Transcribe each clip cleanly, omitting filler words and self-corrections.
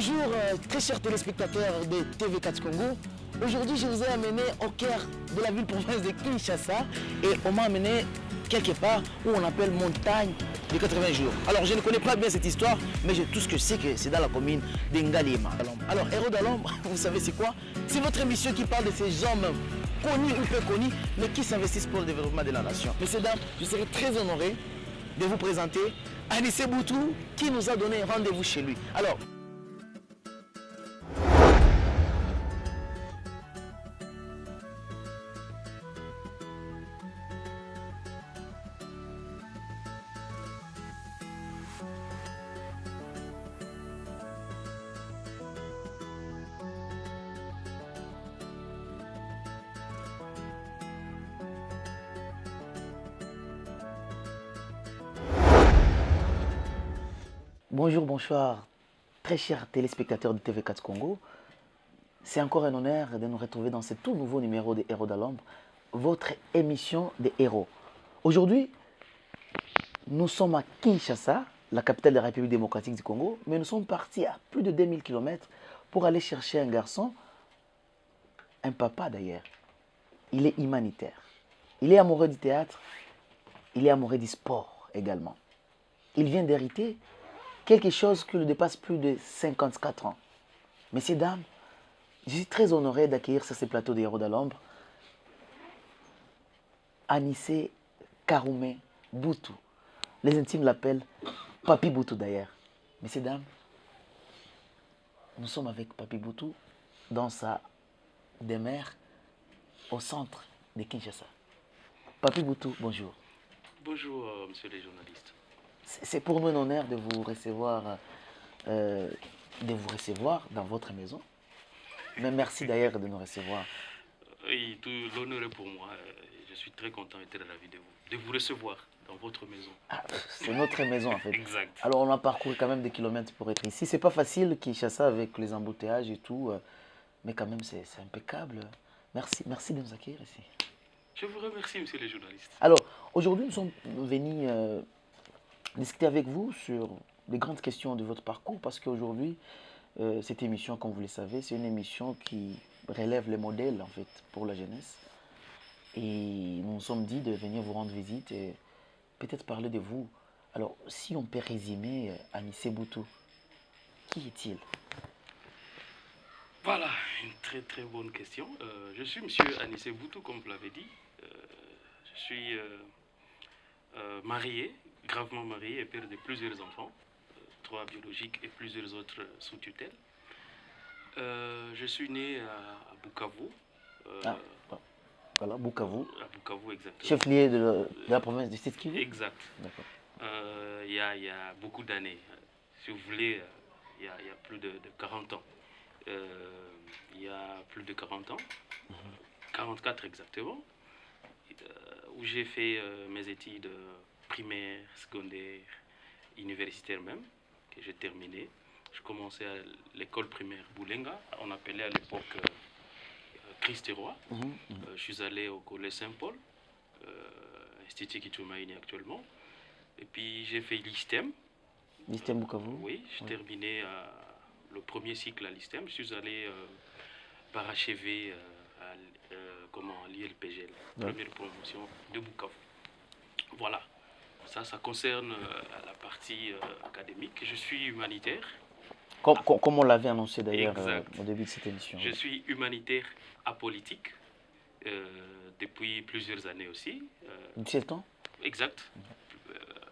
Bonjour, très chers téléspectateurs de TV4 Congo. Aujourd'hui, je vous ai amené au cœur de la ville-province de Kinshasa et on m'a amené quelque part où on appelle montagne de 80 jours. Alors, je ne connais pas bien cette histoire, mais tout ce que je sais, que c'est dans la commune d'Engalima. Alors, Héros d'Alombre, vous savez c'est quoi? C'est votre émission qui parle de ces hommes connus ou peu connus, mais qui s'investissent pour le développement de la nation. Messieurs, dames, je serai très honoré de vous présenter Anissé Boutou, qui nous a donné rendez-vous chez lui. Alors, bonjour, bonsoir, très chers téléspectateurs de TV4 Congo. C'est encore un honneur de nous retrouver dans ce tout nouveau numéro des Héros d'Alombre, votre émission des héros. Aujourd'hui, nous sommes à Kinshasa, la capitale de la République démocratique du Congo, mais nous sommes partis à plus de 2000 km pour aller chercher un garçon, un papa d'ailleurs. Il est humanitaire. Il est amoureux du théâtre, il est amoureux du sport également. Il vient d'hériter quelque chose qui le dépasse plus de 54 ans. Messieurs, dames, je suis très honoré d'accueillir sur ces plateaux des Héros d'Alombre Anissé Karoumé Boutou. Les intimes l'appellent Papi Boutou d'ailleurs. Messieurs, dames, nous sommes avec Papi Boutou dans sa demeure au centre de Kinshasa. Papi Boutou, bonjour. Bonjour, monsieur les journalistes. C'est pour nous un honneur de vous recevoir dans votre maison. Mais merci d'ailleurs de nous recevoir. Oui, tout l'honneur est pour moi. Je suis très content d'être ravi de vous recevoir dans votre maison. Ah, c'est notre maison en fait. Exact. Alors on a parcouru quand même des kilomètres pour être ici. C'est pas facile Kinshasa avec les embouteillages et tout, mais quand même c'est impeccable. Merci de nous accueillir ici. Je vous remercie, monsieur les journalistes. Alors aujourd'hui nous sommes venus discuter avec vous sur les grandes questions de votre parcours parce qu'aujourd'hui cette émission, comme vous le savez, c'est une émission qui relève les modèles en fait pour la jeunesse. Et nous nous sommes dit de venir vous rendre visite et peut-être parler de vous. Alors, si on peut résumer Anissé Boutou, qui est-il? Voilà, une très très bonne question. Je suis monsieur Anissé Boutou, comme vous l'avez dit. Je suis marié, gravement marié et père de plusieurs enfants, 3 biologiques et plusieurs autres sous tutelle. Je suis né à Bukavu. Voilà, Bukavu. À Bukavu, exactement. Chef-lieu de la province du Sud Kivu. Exact. D'accord. Il y a beaucoup d'années. Si vous voulez, il y a plus de 40 ans. Il y a plus de 40 ans, 44 exactement, où j'ai fait mes études primaires, secondaires, universitaires même, que j'ai terminé. Je commençais à l'école primaire Boulenga, on appelait à l'époque Christ-Roi. Je suis allé au collège Saint-Paul, Institut Kitoumaïni actuellement. Et puis j'ai fait l'ISTEM. L'ISTEM Bukavu. Oui, j'ai terminé le premier cycle à l'ISTEM. Je suis allé parachever à l'ILPGL, première promotion de Bukavu. Voilà, ça concerne la partie académique. Je suis humanitaire. Comme on l'avait annoncé d'ailleurs au début de cette émission. Je suis humanitaire apolitique depuis plusieurs années aussi. 17 ans? Exact.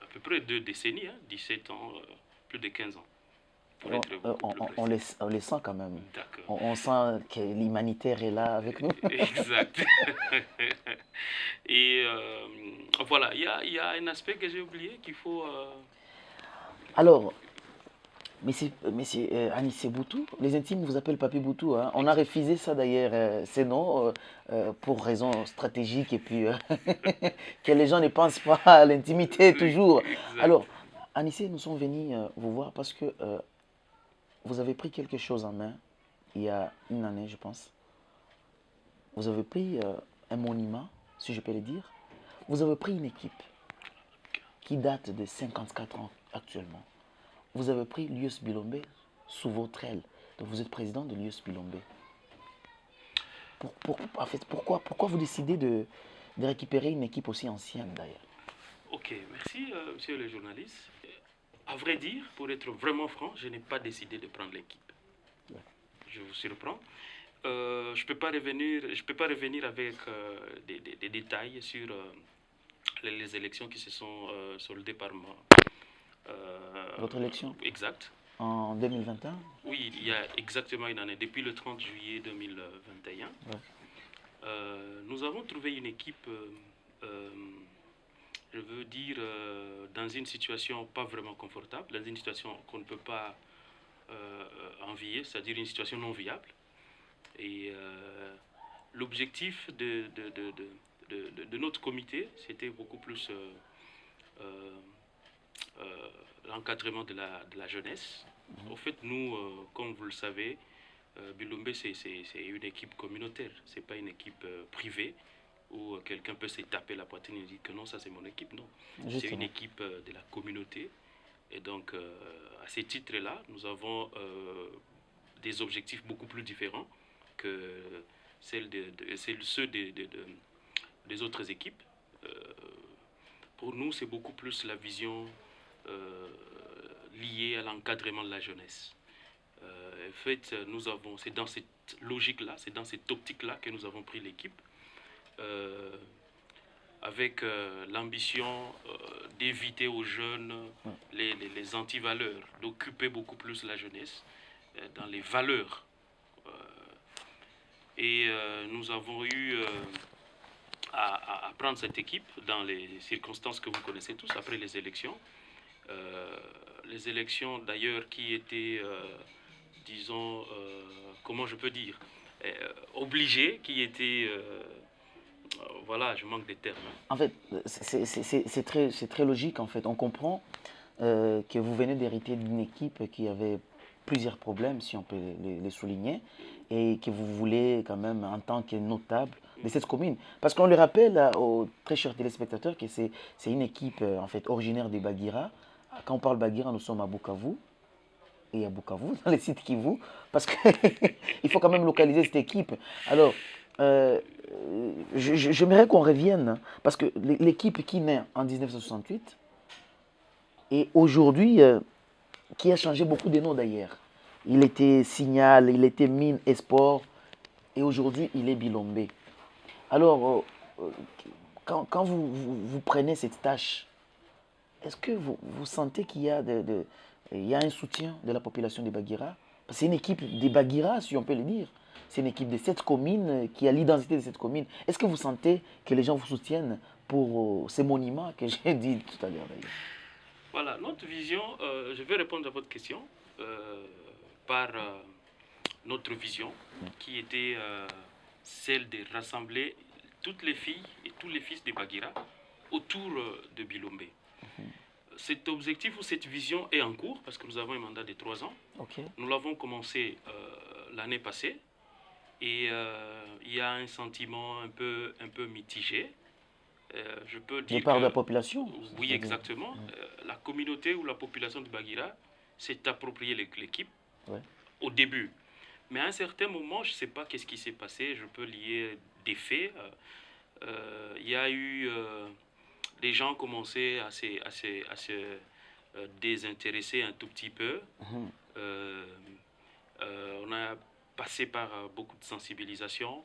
À peu près 2 décennies, 17 ans, plus de 15 ans. On les sent quand même. D'accord. On sent que l'humanitaire est là avec nous. Exact. Et voilà, il y a un aspect que j'ai oublié qu'il faut... Alors, monsieur Anissé Boutou, les intimes vous appellent Papi Boutou. Hein. On a refusé ça d'ailleurs, ces noms, pour raisons stratégiques et puis que les gens ne pensent pas à l'intimité toujours. Exact. Alors, Anissé, nous sommes venus vous voir parce que vous avez pris quelque chose en main il y a une année, je pense. Vous avez pris un monument, si je peux le dire. Vous avez pris une équipe qui date de 54 ans actuellement. Vous avez pris Lius Bilombe sous votre aile. Donc vous êtes président de l'US Bilombe. En fait, pourquoi vous décidez de récupérer une équipe aussi ancienne d'ailleurs? Ok, merci, monsieur le journaliste. À vrai dire, pour être vraiment franc, je n'ai pas décidé de prendre l'équipe. Ouais. Je vous surprends. Je peux pas revenir avec des détails sur les élections qui se sont soldées par moi. Votre élection Exact. en 2021? Oui, il y a exactement une année, depuis le 30 juillet 2021. Ouais. Nous avons trouvé une équipe, je veux dire, dans une situation pas vraiment confortable, dans une situation qu'on ne peut pas envier, c'est-à-dire une situation non viable. Et l'objectif de notre comité, c'était beaucoup plus l'encadrement de la jeunesse. Au fait, nous, comme vous le savez, Bilombe, c'est une équipe communautaire, c'est pas une équipe privée où quelqu'un peut se taper la poitrine et dire que non, ça c'est mon équipe. Non, c'est une équipe de la communauté. Et donc, à ces titres-là, nous avons des objectifs beaucoup plus différents que ceux des autres équipes. Pour nous, c'est beaucoup plus la vision liée à l'encadrement de la jeunesse. En fait, c'est dans cette logique-là, c'est dans cette optique-là que nous avons pris l'équipe, avec l'ambition d'éviter aux jeunes les antivaleurs, d'occuper beaucoup plus la jeunesse dans les valeurs. Et nous avons eu à prendre cette équipe dans les circonstances que vous connaissez tous après les élections. Les élections d'ailleurs qui étaient, disons, comment je peux dire, obligées, qui étaient, voilà, je manque des termes. En fait, c'est très logique en fait. On comprend que vous venez d'hériter d'une équipe qui avait plusieurs problèmes, si on peut les souligner, et que vous voulez quand même, en tant que notable de cette commune. Parce qu'on le rappelle aux très chers téléspectateurs que c'est une équipe en fait originaire de Bagira. Quand on parle Bagira, nous sommes à Bukavu et à Bukavu, dans les sites Kivu, parce qu'il faut quand même localiser cette équipe. Alors, j'aimerais qu'on revienne, parce que l'équipe qui naît en 1968 et aujourd'hui, qui a changé beaucoup de noms d'ailleurs. Il était Signal, il était Mine et Sport, et aujourd'hui il est Bilombe. Alors, quand vous prenez cette tâche, est-ce que vous sentez qu'il y a, il y a un soutien de la population de Bagira? C'est une équipe de Bagira, si on peut le dire. C'est une équipe de cette commune qui a l'identité de cette commune. Est-ce que vous sentez que les gens vous soutiennent pour ces monuments que j'ai dit tout à l'heure d'ailleurs? Voilà, notre vision, je vais répondre à votre question par notre vision qui était celle de rassembler toutes les filles et tous les fils de Bagira autour de Bilombe. Cet objectif ou cette vision est en cours parce que nous avons un mandat de 3 ans. Okay. Nous l'avons commencé l'année passée et il y a un sentiment un peu mitigé. Je peux dire de part de la population? Oui, exactement. La communauté ou la population de Bagira s'est appropriée l'équipe au début. Mais à un certain moment, je ne sais pas qu'est-ce qui s'est passé, je peux lier des faits. Il y a eu des gens commençaient à se désintéresser un tout petit peu. On a passé par beaucoup de sensibilisation.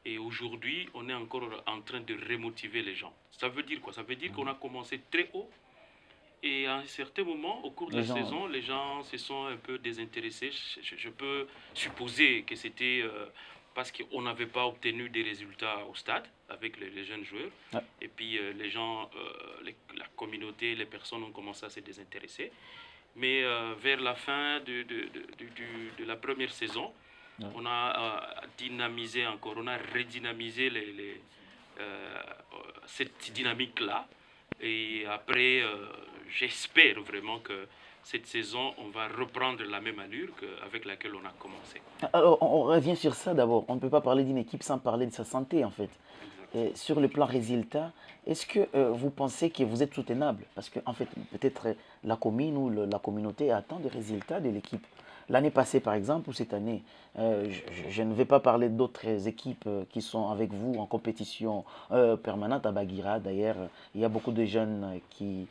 Et aujourd'hui, on est encore en train de remotiver les gens. Ça veut dire quoi? Ça veut dire qu'on a commencé très haut. Et à un certain moment, au cours de la saison, les gens se sont un peu désintéressés. Je peux supposer que c'était parce qu'on n'avait pas obtenu des résultats au stade avec les jeunes joueurs. Ouais. Et puis les gens, la communauté, les personnes ont commencé à se désintéresser. Mais vers la fin de la première saison, ouais, on a dynamisé encore, on a redynamisé cette dynamique-là. Et après, j'espère vraiment que cette saison, on va reprendre la même allure avec laquelle on a commencé. Alors, on revient sur ça d'abord. On ne peut pas parler d'une équipe sans parler de sa santé, en fait. Et sur le plan résultat, est-ce que vous pensez que vous êtes soutenable? Parce que, en fait, peut-être la commune ou la communauté attend des résultats de l'équipe. L'année passée, par exemple, ou cette année, je ne vais pas parler d'autres équipes qui sont avec vous en compétition permanente à Baguira. D'ailleurs, il y a beaucoup de jeunes qui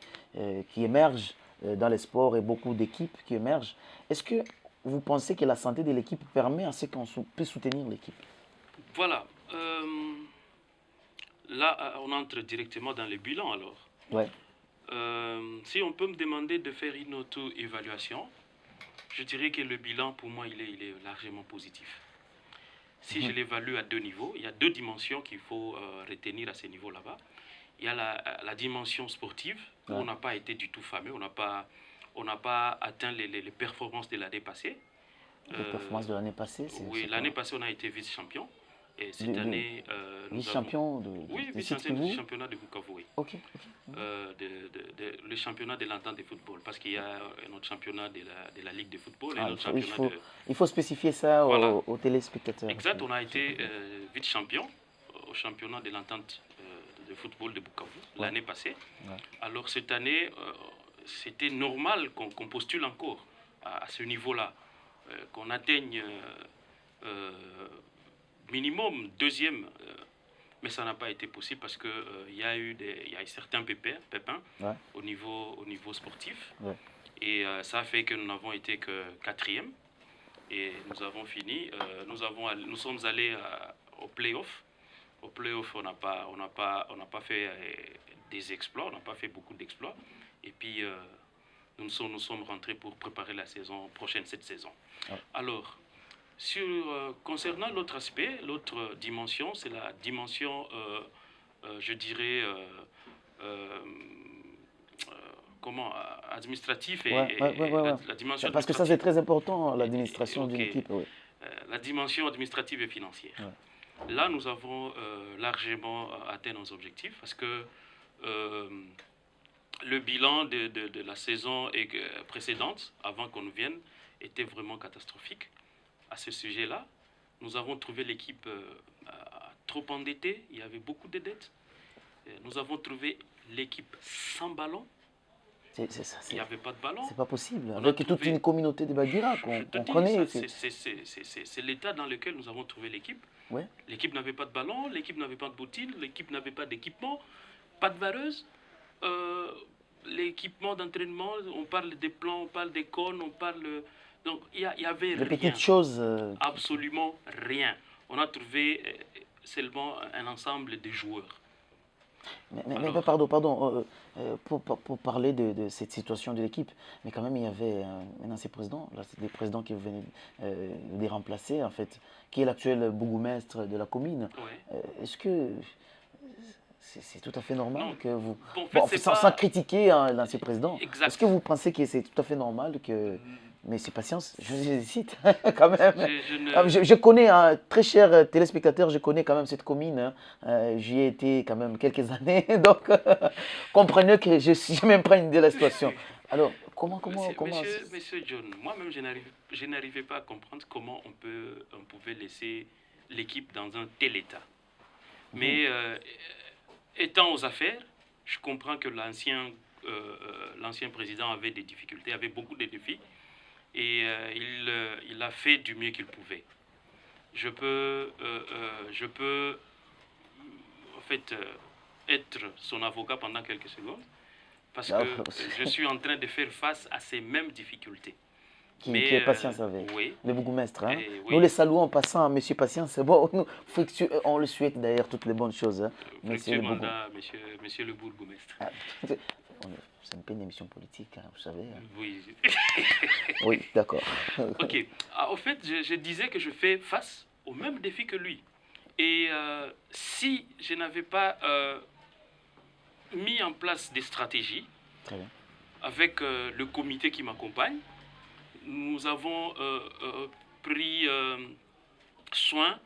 émergent dans les sports et beaucoup d'équipes qui émergent. Est-ce que vous pensez que la santé de l'équipe permet à ce qu'on puisse soutenir l'équipe? Voilà. Là, on entre directement dans le bilan alors. Ouais. Si on peut me demander de faire une auto-évaluation, je dirais que le bilan, pour moi, il est largement positif. Si je l'évalue à deux niveaux, il y a deux dimensions qu'il faut retenir à ce niveau-là-bas. Il y a la dimension sportive, où Ouais. on n'a pas été du tout fameux, on n'a pas atteint les performances de l'année passée. Les performances de l'année passée, Oui, c'est l'année quoi? passée, on a été vice-champion. Et cette année, nous avons... Vice-champion Oui, de titre vice-champion du Kivu? championnat de Bukavu, oui. Ok, ok. Le championnat de l'entente de football, parce qu'il y a un autre championnat de la Ligue de football et Ah, un autre championnat de... il faut spécifier ça Voilà. aux téléspectateurs. Exact, on a été vice-champion au championnat de l'entente de football de Bukavu l'année passée. Ouais. Alors cette année, c'était normal qu'on postule encore à ce niveau-là, qu'on atteigne minimum deuxième, mais ça n'a pas été possible parce qu'il y a eu certains pépins Ouais. au niveau sportif. Ouais. Et ça a fait que nous n'avons été que quatrième. Et nous avons fini, nous sommes allés au play-off. Au play-off, on n'a pas fait des exploits, on n'a pas fait beaucoup d'exploits. Et puis, nous sommes rentrés pour préparer la saison prochaine, cette saison. Ouais. Alors, concernant l'autre aspect, l'autre dimension, c'est la dimension, je dirais, administratif et, Ouais. la dimension Parce que ça, c'est très important, l'administration d'une Ok. équipe. Oui. La dimension administrative et financière. Ouais. Là, nous avons largement atteint nos objectifs parce que le bilan de la saison précédente, avant qu'on nous vienne, était vraiment catastrophique. À ce sujet-là, nous avons trouvé l'équipe trop endettée, il y avait beaucoup de dettes. Nous avons trouvé l'équipe sans ballon. C'est ça. Il n'y avait pas de ballon. C'est pas possible. On a Avec toute trouvé- une communauté de Baguira qu'on connaît. C'est l'état dans lequel nous avons trouvé l'équipe. Ouais. L'équipe n'avait pas de ballon, l'équipe n'avait pas de bottines, l'équipe n'avait pas d'équipement, pas de vareuse. L'équipement d'entraînement, on parle des plans, on parle des cônes, on parle... Donc, il y avait Les rien. petites choses. Absolument rien. On a trouvé seulement un ensemble de joueurs. Mais pardon, pour parler de cette situation de l'équipe, mais quand même, il y avait un ancien président, là, c'est le président qui venait de les remplacer, en fait, qui est l'actuel bourgmestre de la commune. Ouais. Est-ce que c'est tout à fait normal Non. que vous... Bon, en fait, Bon, c'est sans, pas- sans critiquer hein, l'ancien président, Exact. est-ce que vous pensez que c'est tout à fait normal que... Mais c'est patience, je cite quand même. Je ne- Ah, je connais, hein, très cher téléspectateur, je connais quand même cette commune. Hein. J'y ai été quand même quelques années, donc comprenez que je m'imprègne de la situation. Alors, comment... Monsieur John, moi-même, je n'arrivais pas à comprendre comment on pouvait laisser l'équipe dans un tel état. Mais étant aux affaires, je comprends que l'ancien président avait des difficultés, avait beaucoup de défis, et il a fait du mieux qu'il pouvait. Je peux en fait être son avocat pendant quelques secondes, parce Ah, que je suis en train de faire face à ces mêmes difficultés. qui Mais, est Patience avec oui. le bourgmestre. Hein. Oui. Nous les saluons en passant à Monsieur Patience. C'est bon, on le souhaite d'ailleurs toutes les bonnes choses. Hein. Fructueux mandat, monsieur le bourgmestre. Ah, c'est un peu une émission politique, hein, vous savez. Hein. Oui. Oui, d'accord. Ok. En fait, je disais que je fais face au même défi que lui. Et si je n'avais pas mis en place des stratégies Très bien. avec le comité qui m'accompagne, nous avons pris soin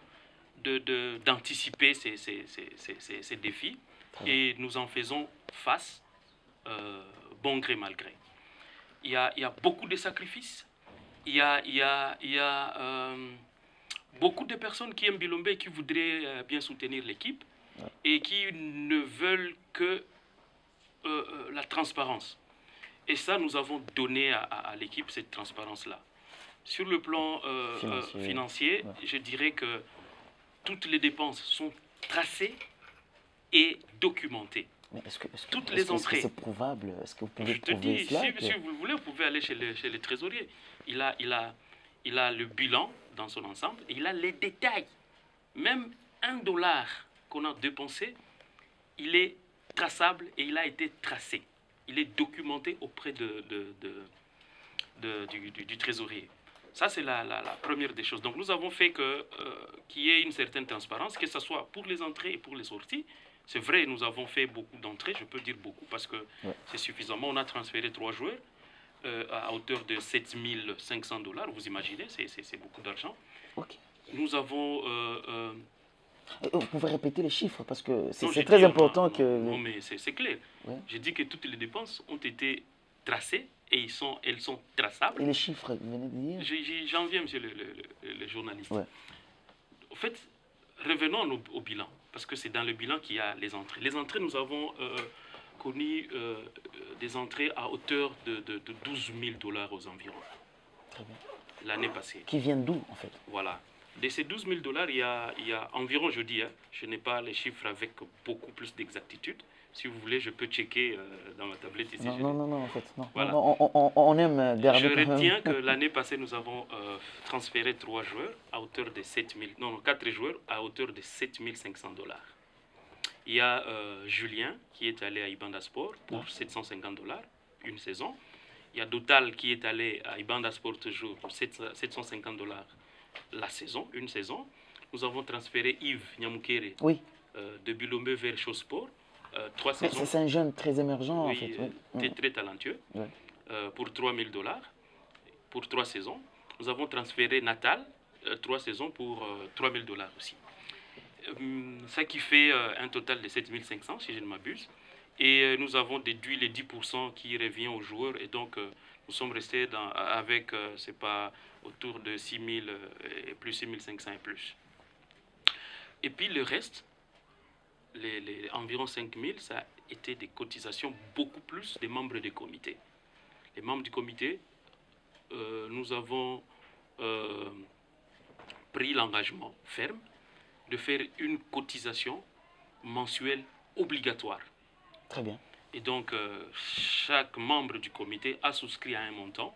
d'anticiper ces défis et nous en faisons face, bon gré mal gré. Il y a beaucoup de sacrifices, il y a beaucoup de personnes qui aiment Bilombe et qui voudraient bien soutenir l'équipe et qui ne veulent que la transparence. Et ça, nous avons donné à l'équipe cette transparence-là. Sur le plan financier, ouais. je dirais que toutes les dépenses sont tracées et documentées. Mais Toutes les est-ce que entrées. c'est prouvable? Est-ce que vous pouvez Je te prouver dis, cela si vous le voulez, vous pouvez aller chez le trésorier. Il a le bilan dans son ensemble et il a les détails. Même $1 qu'on a dépensé, il est traçable et il a été tracé. Il est documenté auprès du trésorier. Ça, c'est la première des choses. Donc, nous avons fait qu'il y ait une certaine transparence, que ce soit pour les entrées et pour les sorties. C'est vrai, nous avons fait beaucoup d'entrées, je peux dire beaucoup, parce que c'est suffisamment. On a transféré 3 joueurs à hauteur de $7 500. Vous imaginez, c'est beaucoup d'argent. Ok. Nous avons... Vous pouvez répéter les chiffres parce que non, c'est j'ai très dit, important que... Non, mais c'est clair. Ouais. J'ai dit que toutes les dépenses ont été tracées et elles sont traçables. Et les chiffres, vous venez de dire? J'en viens, monsieur le journaliste. Ouais. En fait, revenons au bilan, parce que c'est dans le bilan qu'il y a les entrées. Les entrées, nous avons connu des entrées à hauteur de $12 000 aux environs. Très bien. L'année passée. Qui viennent d'où, en fait? Voilà. De ces $12 000, il y a environ, je dis, je n'ai pas les chiffres avec beaucoup plus d'exactitude. Si vous voulez, je peux checker dans ma tablette ici. Non, en fait, non. Voilà. Non, on aime garder... Je retiens que l'année passée, nous avons transféré 3 joueurs à hauteur de 4 joueurs à hauteur de $7 500. Il y a Julien qui est allé à Ibanda Sport pour $750 une saison. Il y a Dotal qui est allé à Ibanda Sport toujours pour $750 une saison. Nous avons transféré Yves Nyamukere de Bilombe vers Chausport. 3 saisons. C'est un jeune très émergent, oui, en fait. Oui. Très talentueux. Pour $3 000 pour 3 saisons. Nous avons transféré Natal 3 saisons pour $3 000 aussi. Ça qui fait un total de 7 500 si je ne m'abuse. Et nous avons déduit les 10% qui revient aux joueurs. Et donc, nous sommes restés avec, c'est pas autour de 6 000 et plus 6 500 et plus. Et puis le reste, les environ 5 000, ça a été des cotisations beaucoup plus des membres du comité. Les membres du comité, nous avons pris l'engagement ferme de faire une cotisation mensuelle obligatoire. Très bien. Et donc, chaque membre du comité a souscrit à un montant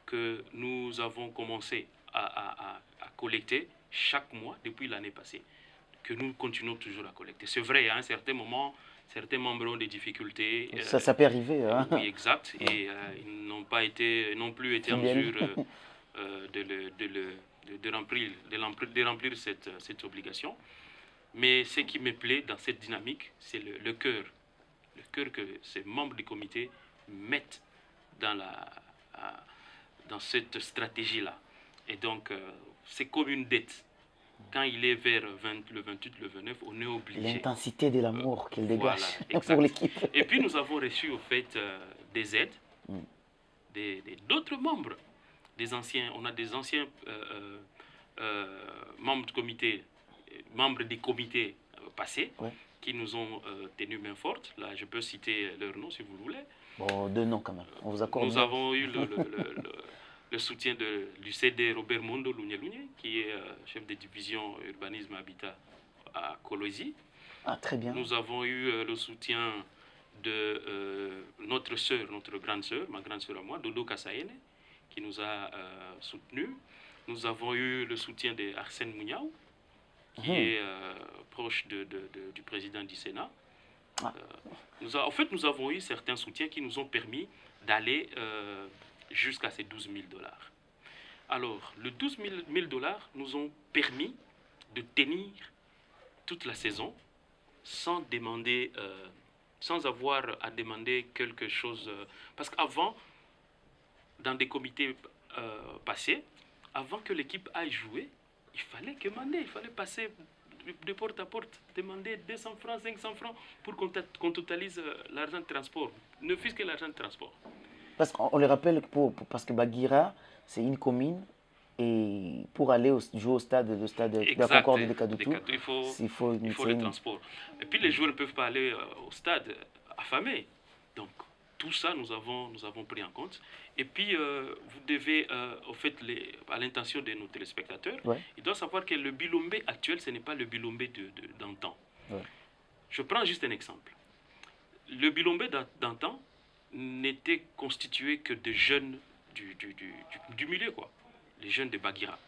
que nous avons commencé à collecter chaque mois depuis l'année passée, que nous continuons toujours à collecter. C'est vrai, à un certain moment, certains membres ont des difficultés. Ça peut arriver. Hein? Oui, exact. Et ils n'ont plus été en mesure de remplir cette obligation. Mais ce qui me plaît dans cette dynamique, c'est le cœur. Le cœur que ces membres du comité mettent dans cette stratégie-là. Et donc, c'est comme une dette. Quand il est vers le 28, le 29, on est obligé. L'intensité de l'amour qu'il dégage voilà, pour l'équipe. Et puis, nous avons reçu, au fait, des aides d'autres membres. On a des anciens membres du comité, membres des comités passés, qui nous ont tenu main forte. Là, je peux citer leur nom si vous voulez. Bon, 2 noms quand même. On vous accorde. Nous avons eu le soutien du CD Robert Mondo Lounié, qui est chef de division urbanisme habitat à Kolwezi. Ah, très bien. Nous avons eu le soutien de notre sœur, notre grande sœur, ma grande sœur à moi, Dodo Kassaene, qui nous a soutenus. Nous avons eu le soutien d'Arsène Mouniaou, qui est proche du président du Sénat. En fait, nous avons eu certains soutiens qui nous ont permis d'aller jusqu'à ces $12 000. Alors, les $12 000 nous ont permis de tenir toute la saison sans avoir à demander quelque chose. Parce qu'avant, dans des comités passés, avant que l'équipe aille jouer, il fallait passer de porte à porte, demander 200 francs, 500 francs pour qu'on totalise l'argent de transport, ne fût-ce que l'argent de transport. Parce qu'on le rappelle, parce que Bagira, c'est une commune, et pour aller jouer au stade de la Concorde de Kadoutou, il faut le transport. Et puis les joueurs ne peuvent pas aller au stade affamés. Donc, tout ça, nous avons pris en compte. Et puis, vous devez, au fait, à l'intention de nos téléspectateurs, Ouais. ils doivent savoir que le Bilombe actuel, ce n'est pas le Bilombe d'antan. Ouais. Je prends juste un exemple. Le Bilombe d'antan n'était constitué que de jeunes du milieu, quoi. Les jeunes de Baguira.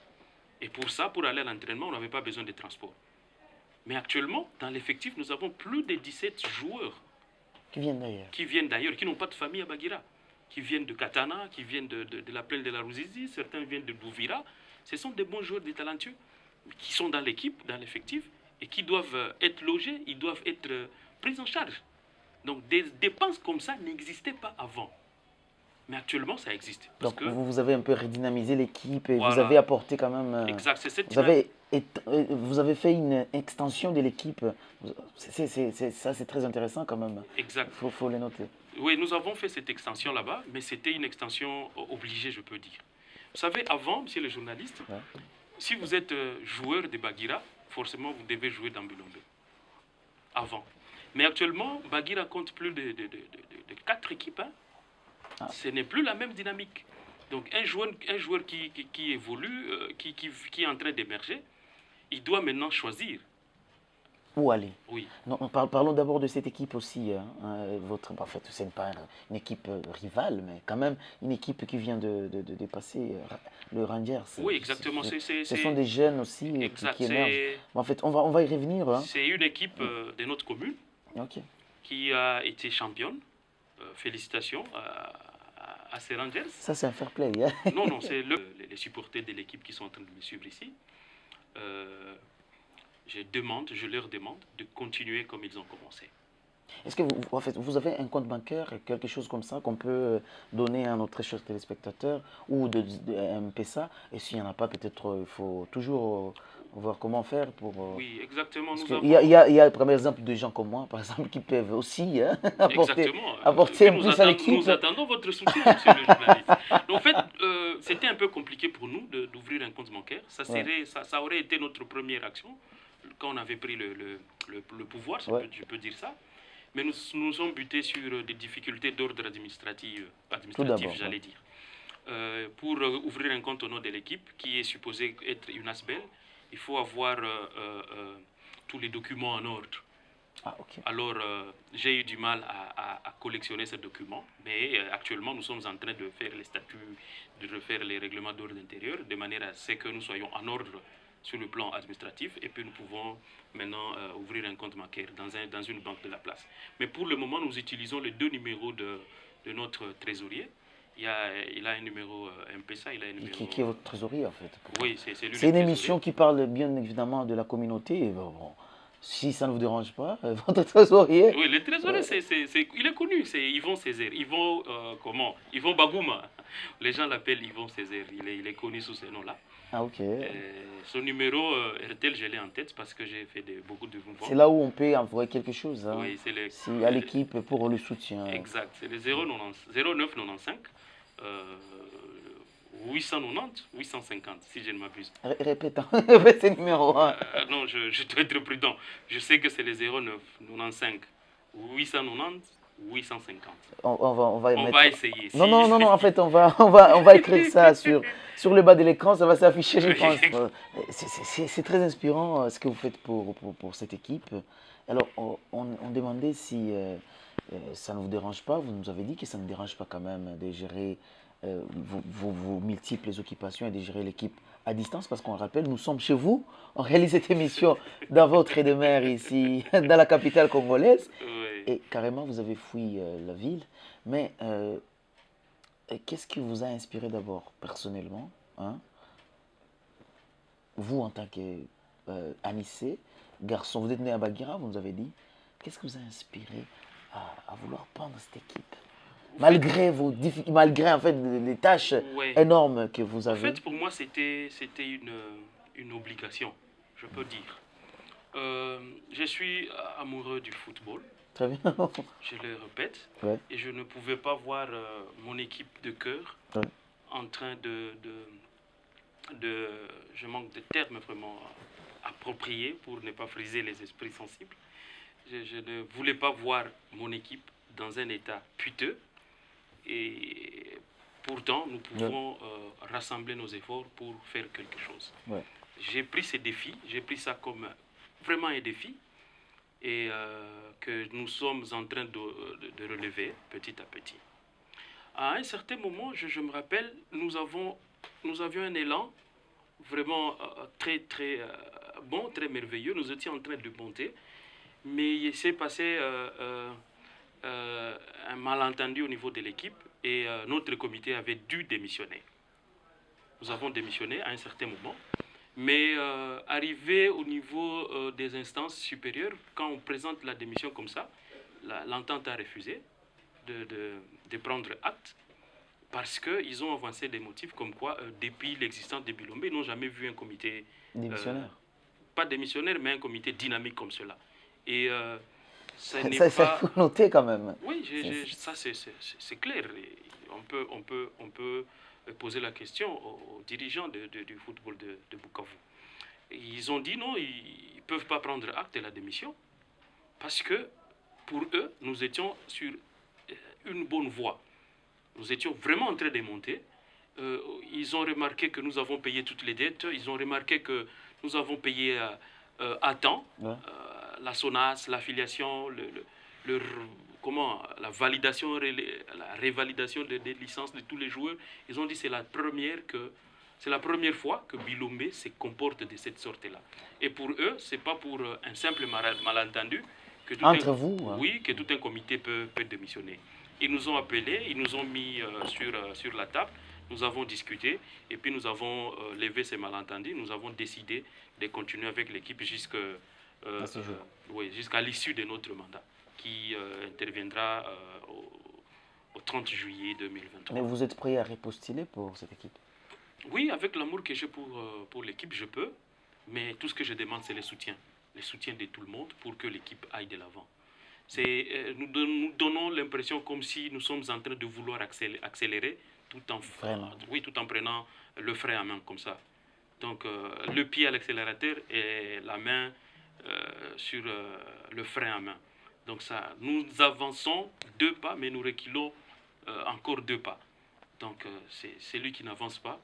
Et pour ça, pour aller à l'entraînement, on n'avait pas besoin de transport. Mais actuellement, dans l'effectif, nous avons plus de 17 joueurs Qui viennent d'ailleurs. qui n'ont pas de famille à Baguira, qui viennent de Katana, qui viennent de la plaine de la Ruzizi, certains viennent de Douvira. Ce sont des bons joueurs, des talentueux, qui sont dans l'équipe, dans l'effectif, et qui doivent être logés, ils doivent être pris en charge. Donc des dépenses comme ça n'existaient pas avant. Mais actuellement, ça existe. Parce Donc que, vous avez un peu redynamisé l'équipe et vous Voilà. avez apporté quand même... exact, c'est cette vous avez fait une extension de l'équipe. Ça, c'est très intéressant quand même. exact. Faut les noter. Oui, nous avons fait cette extension là-bas, mais c'était une extension obligée, je peux dire. Vous savez, avant, monsieur le journaliste, Ouais. si vous êtes joueur de Baguira, forcément, vous devez jouer dans Bilombe. Avant. Mais actuellement, Baguira compte plus de 4 équipes. Hein. Ah. Ce n'est plus la même dynamique. Donc, un joueur qui évolue, qui est en train d'émerger, il doit maintenant choisir. Où aller? Oui, Non, parlons d'abord de cette équipe aussi. En fait, ce n'est pas une équipe rivale, mais quand même une équipe qui vient de dépasser le Rangers. oui, exactement. Ce sont des jeunes aussi Exact. qui émergent. En fait, on va y revenir. Hein. C'est une équipe de notre commune Ok. qui a été championne. Félicitations à ces Rangers. Ça, c'est un fair play. Hein. Non, non, c'est les supporters de l'équipe qui sont en train de me suivre ici. Je leur demande de continuer comme ils ont commencé. Est-ce que en fait, vous avez un compte bancaire, quelque chose comme ça, qu'on peut donner à notre cher téléspectateur ou un MPSA? Et s'il n'y en a pas, peut-être il faut toujours voir comment faire pour... Oui, exactement. parce Nous qu'il avons... y a, par exemple, des gens comme moi, par exemple, qui peuvent aussi Exactement. apporter un Nous plus à l'équipe. Nous attendons votre soutien, monsieur le journaliste. Donc, en fait, c'était un peu compliqué pour nous d'ouvrir un compte bancaire. Ça aurait été notre première action quand on avait pris le pouvoir, je peux dire ça. Mais nous sommes butés sur des difficultés d'ordre administratif, j'allais dire. Pour ouvrir un compte au nom de l'équipe, qui est supposé être une ASBEL, il faut avoir tous les documents en ordre. Ah, ok. Alors, j'ai eu du mal à collectionner ces documents, mais actuellement, nous sommes en train de faire les statuts, de refaire les règlements d'ordre intérieur, de manière à ce que nous soyons en ordre sur le plan administratif, et puis nous pouvons maintenant ouvrir un compte bancaire dans une banque de la place. Mais pour le moment, nous utilisons les 2 numéros de notre trésorier. Il a un numéro MPSA, il a un numéro... Qui est votre trésorier, en fait? Oui, c'est lui. C'est une émission qui parle bien évidemment de la communauté. Et bon, si ça ne vous dérange pas, votre trésorier... Oui, le trésorier, il est connu, c'est Yvon Césaire. Yvon, Yvon Bagouma. Les gens l'appellent Yvon Césaire, il est connu sous ce nom-là. Ah, ok. Son numéro RTL, je l'ai en tête parce que j'ai fait beaucoup de mouvements. C'est là où on peut envoyer quelque chose hein, oui, à l'équipe pour le soutien. Exact, c'est le 0995 890 850, si je ne m'abuse. Répète ce numéro. Non, je dois être prudent. Je sais que c'est le 0995 890 850. On va essayer. Non, en fait, on va écrire ça sur le bas de l'écran, ça va s'afficher, je pense. C'est très inspirant ce que vous faites pour cette équipe. Alors, on demandait si ça ne vous dérange pas. Vous nous avez dit que ça ne dérange pas quand même de gérer vos multiples occupations et de gérer l'équipe à distance, parce qu'on rappelle, nous sommes chez vous, on réalise cette émission dans votre demeure ici, dans la capitale congolaise, et carrément vous avez fui la ville, mais qu'est-ce qui vous a inspiré d'abord, personnellement, hein? Vous en tant qu'Anissé, garçon, vous êtes né à Baguira, vous nous avez dit, qu'est-ce qui vous a inspiré à vouloir prendre cette équipe? Malgré en fait les tâches énormes que vous avez. En fait, pour moi, c'était une obligation, je peux dire. Je suis amoureux du football. Très bien. Je le répète. Ouais. Et je ne pouvais pas voir mon équipe de cœur en train je manque de termes vraiment appropriés pour ne pas friser les esprits sensibles. Je ne voulais pas voir mon équipe dans un état piteux. Et pourtant, nous pouvons rassembler nos efforts pour faire quelque chose. Ouais. J'ai pris ces défis, j'ai pris ça comme vraiment un défi et que nous sommes en train de relever petit à petit. À un certain moment, je me rappelle, nous avions un élan vraiment très bon, très merveilleux. Nous étions en train de monter, mais il s'est passé un malentendu au niveau de l'équipe et notre comité avait dû démissionner. Nous avons démissionné à un certain moment, mais arrivé au niveau des instances supérieures, quand on présente la démission comme ça, l'entente a refusé de prendre acte parce qu'ils ont avancé des motifs comme quoi, depuis l'existence de Bilombe, ils n'ont jamais vu un comité Démissionnaire. pas démissionnaire, mais un comité dynamique comme cela. Et ça n'est Ça, pas... il faut noter quand même. Oui, ça c'est clair. Et on peut poser la question aux dirigeants du football de Bukavu. Et ils ont dit non, ils ne peuvent pas prendre acte de la démission parce que pour eux, nous étions sur une bonne voie. Nous étions vraiment en train de monter. Ils ont remarqué que nous avons payé toutes les dettes. Ils ont remarqué que nous avons payé à temps. Ouais. La SONAS, l'affiliation, la validation, la révalidation des licences de tous les joueurs. Ils ont dit que c'est la première fois que Bilombe se comporte de cette sorte-là. Et pour eux, ce n'est pas pour un simple malentendu que Entre vous, hein. Oui, que tout un comité peut démissionner. Ils nous ont appelés, ils nous ont mis sur la table, nous avons discuté et puis nous avons levé ces malentendus. Nous avons décidé de continuer avec l'équipe jusqu'à l'issue de notre mandat qui interviendra au 30 juillet 2023. Mais vous êtes prêt à repostuler pour cette équipe? Oui, avec l'amour que j'ai pour l'équipe, je peux. Mais tout ce que je demande, c'est le soutien de tout le monde pour que l'équipe aille de l'avant. Nous donnons l'impression comme si nous sommes en train de vouloir accélérer tout en prenant le frein à main comme ça. Donc le pied à l'accélérateur et la main sur le frein à main. Donc ça, nous avançons 2 pas, mais nous reculons encore 2 pas. Donc c'est celui qui n'avance pas,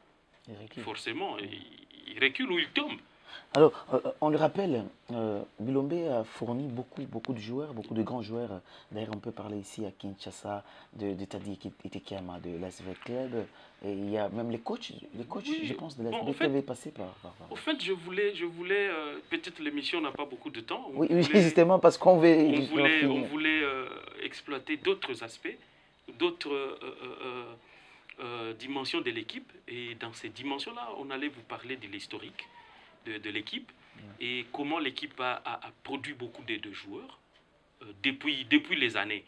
forcément, il recule ou il tombe. Alors, on le rappelle, Bilombe a fourni beaucoup de joueurs, beaucoup de grands joueurs. D'ailleurs, on peut parler ici à Kinshasa de Tadi Etekiama de l'ASV Club. Et il y a même les coachs oui. Je pense, de l'ASV Club est passé par. Au fait, je voulais peut-être l'émission n'a pas beaucoup de temps. Oui, justement, parce qu'on veut. On voulait exploiter d'autres aspects, d'autres dimensions de l'équipe. Et dans ces dimensions-là, on allait vous parler de l'historique de l'équipe et comment l'équipe a produit beaucoup de joueurs depuis les années.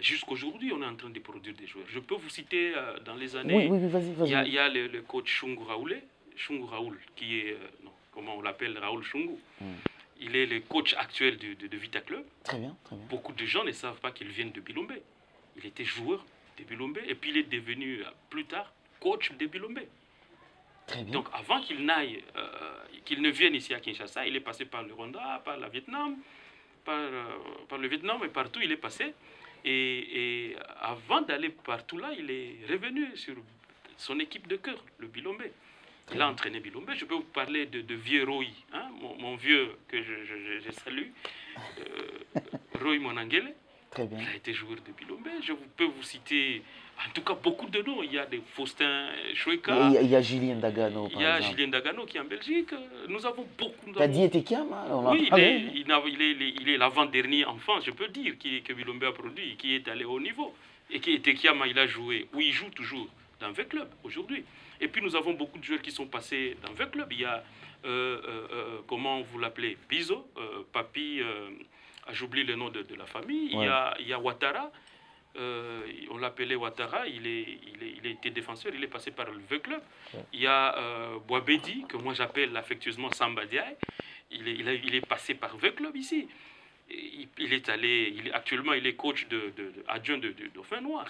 Jusqu'à aujourd'hui, on est en train de produire des joueurs. Je peux vous citer dans les années. Oui, vas-y. Il y a le coach Shungu Raoul, qui est, comment on l'appelle, Raoul Shungu. Il est le coach actuel de Vita Club. Très bien. Beaucoup de gens ne savent pas qu'il vient de Bilombe. Il était joueur de Bilombe et puis il est devenu plus tard coach de Bilombe. Donc avant qu'il ne vienne ici à Kinshasa, il est passé par le Rwanda, par le Vietnam et partout il est passé. Et avant d'aller partout là, il est revenu sur son équipe de cœur, le Bilombe. Il a entraîné Bilombe. Je peux vous parler de vieux Roy, hein, mon vieux que je salue, Roy Monangele. Très bien. Il a été joueur de Bilombe. Je peux vous citer, en tout cas, beaucoup de noms. Il y a des Faustin Choueka. Il y a Julien Dagano, Il y a Julien Dagano qui est en Belgique. Nous avons beaucoup. T'as dit Etekiama? Oui, il est l'avant-dernier enfant, je peux dire, que Bilombe a produit, qui est allé au haut niveau. Et qui Etekiama, il a joué, ou il joue toujours dans 20 clubs aujourd'hui. Et puis nous avons beaucoup de joueurs qui sont passés dans 20 clubs. Il y a, comment vous l'appelez, Bizo, Papi... j'oublie le nom de la famille. Ouais. Il y a Ouattara. On l'appelait Ouattara. Il était défenseur. Il est passé par le V-Club. Ouais. Il y a Boabedi, que moi j'appelle affectueusement Samba Diaye. Il est passé par V-Club ici. Actuellement, il est coach adjoint de Dauphin Noir.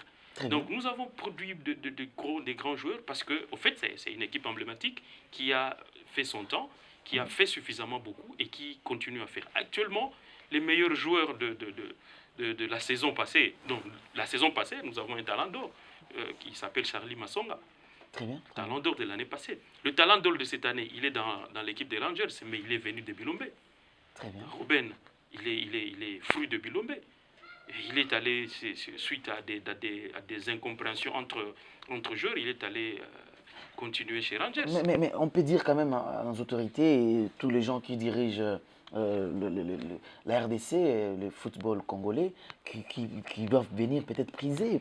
Donc nous avons produit des grands joueurs parce que, au fait, c'est une équipe emblématique qui a fait son temps, qui a fait suffisamment beaucoup et qui continue à faire. Actuellement, les meilleurs joueurs de la saison passée. Donc, la saison passée, nous avons un talent d'or. qui s'appelle Charlie Massonga. Très bien. Talent d'or de l'année passée. Le talent d'or de cette année, il est dans l'équipe des Rangers, mais il est venu de Bilombe. Très bien. Ruben, il est fruit de Bilombe. Il est allé, suite à des incompréhensions entre joueurs, il est allé continuer chez Rangers. Mais on peut dire quand même aux autorités et tous les gens qui dirigent la RDC, le football congolais, qui doivent venir peut-être puiser,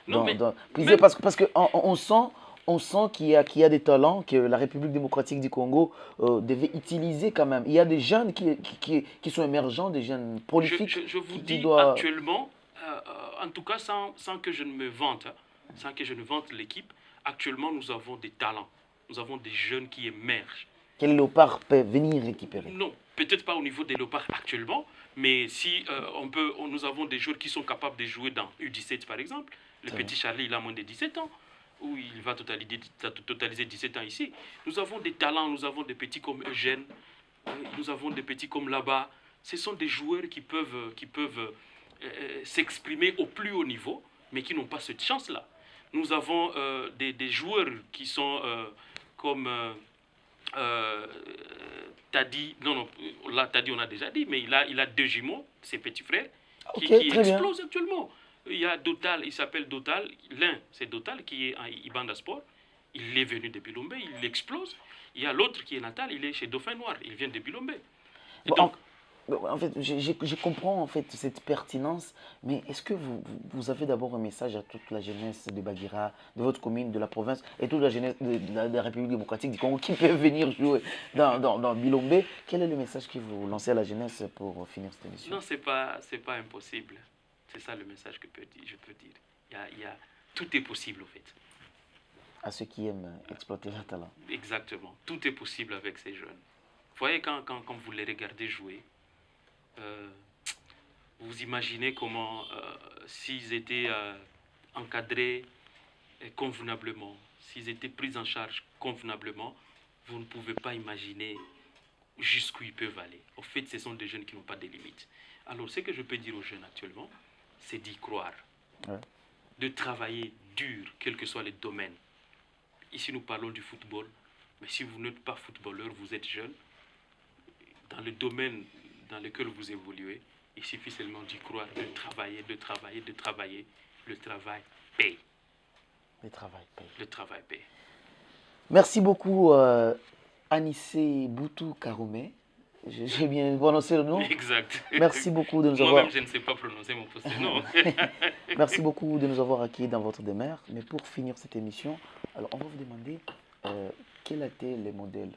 Non, mais puiser même- parce que on sent qu'il y a des talents que la République démocratique du Congo devait utiliser quand même. Il y a des jeunes qui sont émergents, des jeunes prolifiques. je vous qui dis doivent- actuellement, en tout cas sans que je ne me vante, hein, sans que je ne vante l'équipe, actuellement nous avons des talents. Nous avons des jeunes qui émergent. Que les léopards peuvent venir récupérer. Non, peut-être pas au niveau des léopards actuellement, mais si nous avons des joueurs qui sont capables de jouer dans U17 par exemple. Le C'est petit Charlie, il a moins de 17 ans, où il va totaliser 17 ans ici. Nous avons des talents, nous avons des petits comme Eugène, nous avons des petits comme là-bas. Ce sont des joueurs qui peuvent s'exprimer au plus haut niveau, mais qui n'ont pas cette chance-là. Nous avons des joueurs qui sont comme Tadi, non, là Tadi on a déjà dit, mais il a deux jumeaux, ses petits frères, Ok, qui très bien. explosent actuellement. Il y a Dotal, il s'appelle Dotal, l'un c'est Dotal qui est en Ibanda Sport, il est venu de Bilombe, il explose. Il y a l'autre qui est Natal, il est chez Dauphin Noir, il vient de Bilombe. Et Bon, donc, en fait, je comprends en fait cette pertinence, mais est-ce que vous avez d'abord un message à toute la jeunesse de Bagira, de votre commune, de la province et toute la jeunesse de la République démocratique du Congo qui peuvent venir jouer dans Bilombe? Quel est le message que vous lancez à la jeunesse pour finir cette émission? non, c'est pas impossible. C'est ça le message que je peux dire. Tout est possible en fait. À ceux qui aiment exploiter leur talent. Exactement. Tout est possible avec ces jeunes. Vous voyez, quand vous les regardez jouer, euh, vous imaginez comment, s'ils étaient encadrés convenablement, s'ils étaient pris en charge convenablement, vous ne pouvez pas imaginer jusqu'où ils peuvent aller. En fait, ce sont des jeunes qui n'ont pas de limites. Alors, ce que je peux dire aux jeunes actuellement, c'est d'y croire, Ouais. de travailler dur, quel que soit le domaine. Ici, nous parlons du football, mais si vous n'êtes pas footballeur, vous êtes jeune, dans le domaine dans lequel vous évoluez, il suffit seulement d'y croire, de travailler, de travailler, de travailler. Le travail paye. Le travail paye. Le travail paye. Merci beaucoup, Anissé Boutou Karoumé. J'ai bien prononcé le nom. Exact. Merci beaucoup de nous avoir. Moi-même, je ne sais pas prononcer mon poste nom. Merci beaucoup de nous avoir accueillis dans votre demeure. Mais pour finir cette émission, alors on va vous demander quel a été le modèle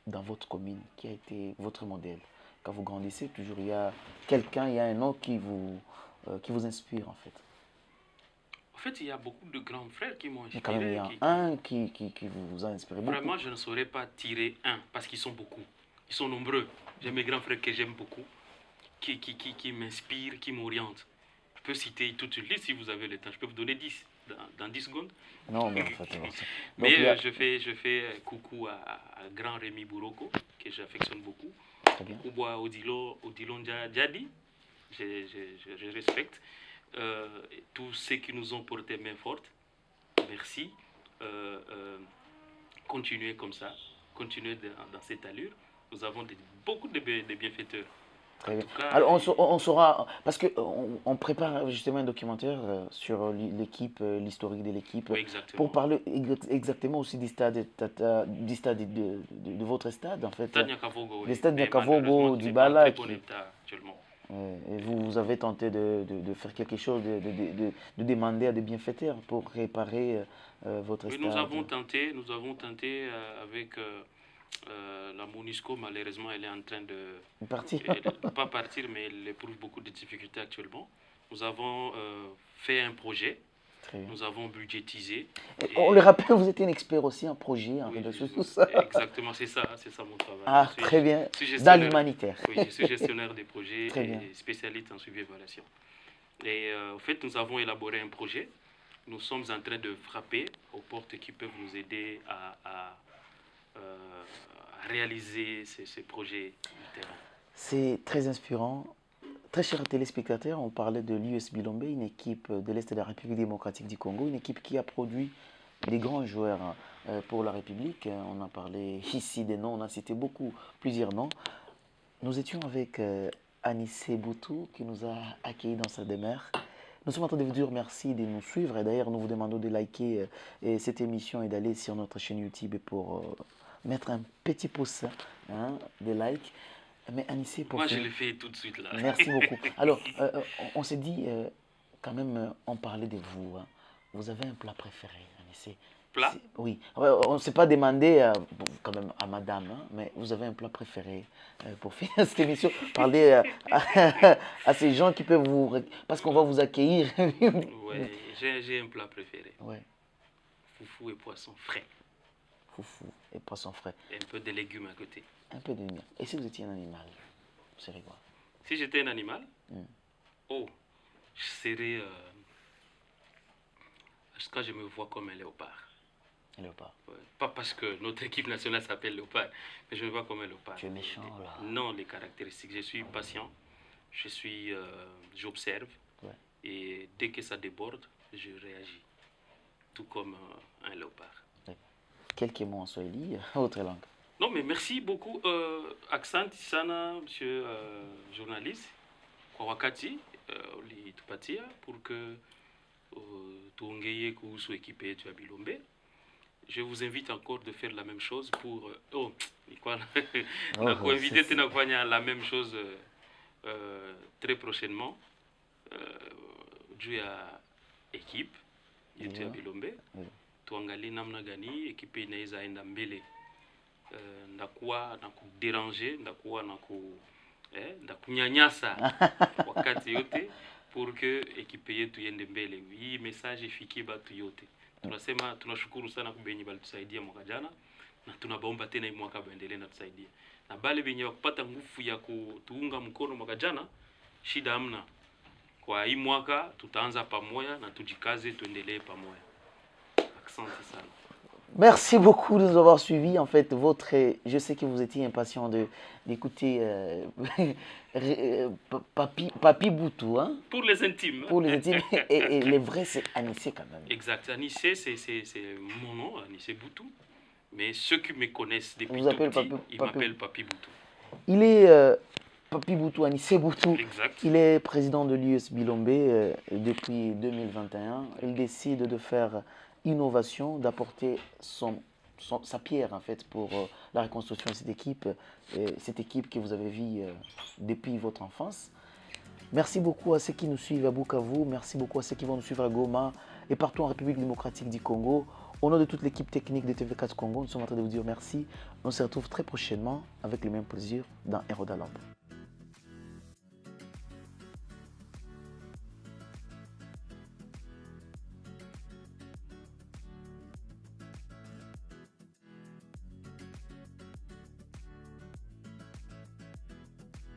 dans votre commune, qui a été votre modèle. Quand vous grandissez, toujours il y a quelqu'un, il y a un nom qui vous inspire en fait. En fait, il y a beaucoup de grands frères qui m'ont Mais inspiré. quand même, il y a un qui vous a inspiré beaucoup. Vraiment, je ne saurais pas tirer un, parce qu'ils sont beaucoup. Ils sont nombreux. J'ai mes grands frères que j'aime beaucoup, qui m'inspirent, qui m'orientent. Je peux citer toute une liste si vous avez le temps. Je peux vous donner 10 dans 10 secondes. Non, mais en fait, Mais il y a- je fais coucou à grand Rémi Bouroko, que j'affectionne beaucoup. Très bien. Coucou à Odilon Djadi, je respecte. Tous ceux qui nous ont porté main forte, merci. Continuez comme ça, continuez dans cette allure. Nous avons beaucoup de bienfaiteurs. Très bien. En tout cas, Alors, on saura, parce qu'on prépare justement un documentaire sur l'équipe, l'historique de l'équipe, oui, exactement. pour parler exactement aussi du stade, de votre stade, en fait. Stade Nyakavogo, oui. Le stade Mais Nyakavogo, malheureusement, du qui n'est pas en Bala, très bon état actuellement. Et vous avez tenté de faire quelque chose, de demander à des bienfaiteurs pour réparer votre Oui, stade. nous avons tenté avec la MONUSCO. Malheureusement, elle est en train de Parti. pas partir, mais elle éprouve beaucoup de difficultés actuellement. Nous avons fait un projet, Très bien. nous avons budgétisé. Et on le rappelle, vous étiez un expert aussi en projet, en Oui, réseau tout ça. exactement, c'est ça mon travail. Ah, Je suis- très bien. je suis Dans gestionnaire- l'humanitaire. Oui, je suis gestionnaire des projets Très bien. et spécialiste en suivi et évaluation. Et en fait, nous avons élaboré un projet. Nous sommes en train de frapper aux portes qui peuvent nous aider à réaliser ces projets du terrain. C'est très inspirant, Très chers téléspectateurs, on parlait de l'US Bilombe, une équipe de l'Est de la République démocratique du Congo, une équipe qui a produit des grands joueurs pour la République. On a parlé ici des noms, on a cité plusieurs noms. Nous étions avec Anissé Boutou qui nous a accueillis dans sa demeure. Nous sommes en train de vous dire merci de nous suivre et d'ailleurs nous vous demandons de liker cette émission et d'aller sur notre chaîne YouTube pour mettre un petit pouce de like. Mais Anissé, pour Moi, je finir, le fais tout de suite là. merci beaucoup. Alors, on s'est dit, quand même, on parlait de vous. Hein. Vous avez un plat préféré, Anissé? Plat? Oui. Ouais, on ne s'est pas demandé quand même à madame, hein, mais vous avez un plat préféré pour finir cette émission. Parlez à ces gens qui peuvent vous... Parce qu'on va vous accueillir. Ouais, j'ai un plat préféré. Ouais. Foufou et poisson frais. Foufou et poisson frais. Et un peu de légumes à côté. Un peu de miel. Et si vous étiez un animal, vous seriez quoi? Si j'étais un animal, oh, je serais... Parce que je me vois comme un léopard. Un léopard. Ouais. Pas parce que notre équipe nationale s'appelle léopard, mais je me vois comme un léopard. Tu es méchant, là. Non, les caractéristiques. Je suis patient, j'observe, Ouais. et dès que ça déborde, je réagis. Tout comme un léopard. Ouais. Quelques mots en swahili, autre langue. Non, mais merci beaucoup. Accent sana, monsieur journaliste, kwa wakati ulitupatia pour que tuongeye kuhusu ekipe yetu ya Bilombe. Je vous invite encore de faire la même chose pour... inviter tena kufanya la même chose très prochainement juu ya ekipe yetu ya Bilombe. Tuangalie namna gani ekipe inaweza enda mbele. Ndakuwa na kuderanger, ndakuwa na kunyanyasa wakati yote pour que ekipe yetu iende mbele. Hii message ifikie batu yote. Tunasema tunashukuru sana kubenye balitusaidia mwaka jana na tunabaomba tena hii mwaka baendelee na tusaidia. Na bale benye wakupata nguvu ya kutuunga mkono mwaka jana, shida hamna. Kwa hii mwaka tutaanza pamoja na tujikaze tuendelee pamoja. Asante sana. Merci beaucoup de nous avoir suivis. En fait, je sais que vous étiez impatient d'écouter Papi Boutou. Hein? Pour les intimes. Pour les intimes. Et les vrais, c'est Anissé quand même. Exact. Anissé, c'est mon nom, Anissé Boutou. Mais ceux qui me connaissent depuis tout petit, ils m'appellent Papi Boutou. Il est Papi Boutou, Anissé Boutou. Exact. Il est président de l'US Bilombe depuis 2021. Il décide de faire innovation, d'apporter sa pierre en fait pour la reconstruction de cette équipe que vous avez vue depuis votre enfance. Merci beaucoup à ceux qui nous suivent à Bukavu, merci beaucoup à ceux qui vont nous suivre à Goma et partout en République démocratique du Congo. Au nom de toute l'équipe technique de TV4 Congo, nous sommes en train de vous dire merci. On se retrouve très prochainement avec le même plaisir dans Héros d'Alambre.